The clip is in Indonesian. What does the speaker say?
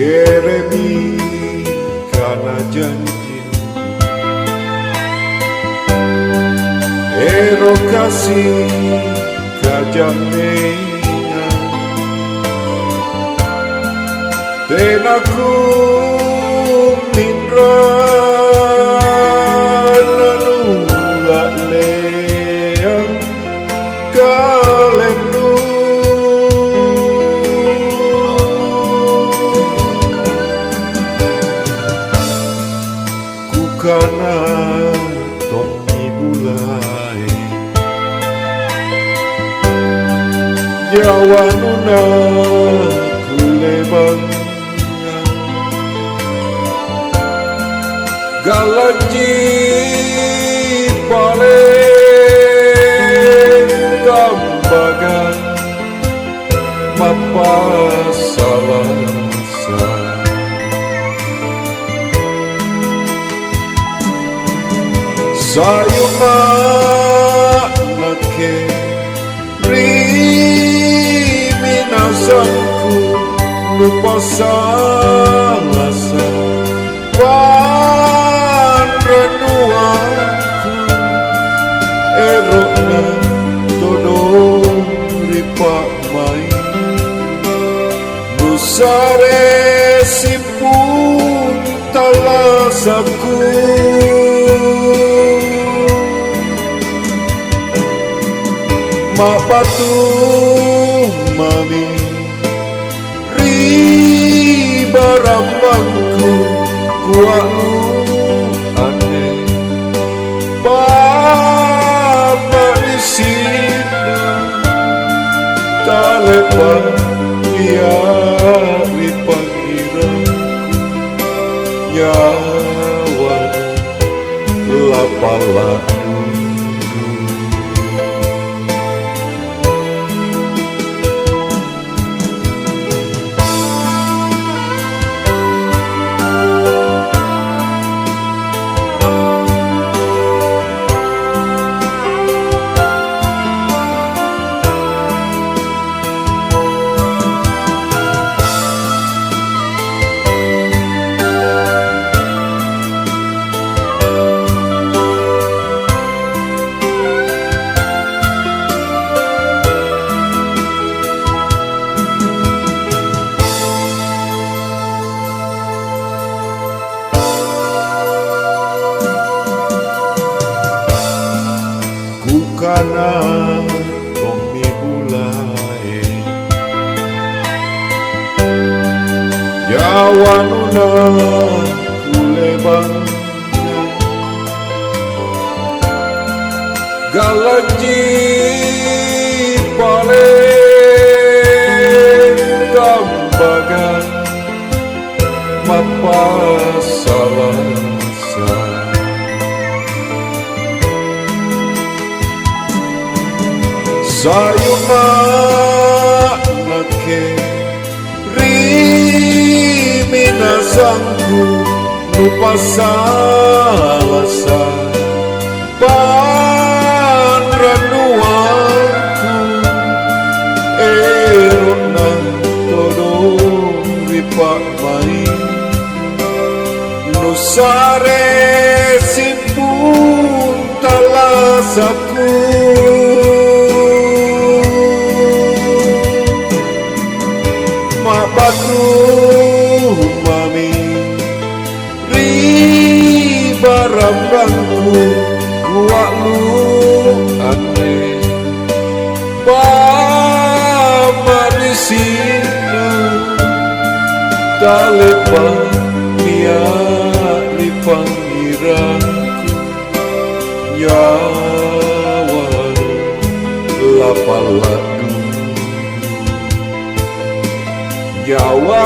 Yeremi karena janji Ero kasih kajamnya Tenaku mindra lalu gak leang kalendu Kukana tomi bulai Jawanuna kulebang Galaji paling gambagan Mapa salasa Sayuma nake Riminasanku lupa salasa Panrenuanku Erokna todo ripak main Nusare sipun talasaku Mak batu mami Riba rambangku Kualu aneh Bapak di sini Tak lepas dia di panggilanku Nyawa lapalah Karena tomi bulai Jawanuna kulebang Galaji paling gambagan Mapa salasa Sayuma nake Riminasanku lupa salasa Panrenuanku Erona todo ripak main Nusare sipun talasaku Batu mami Riba rambangku Kualu aneh Bama di sini Tak lepas niat di panggilanku Nyawa lapalah Jawa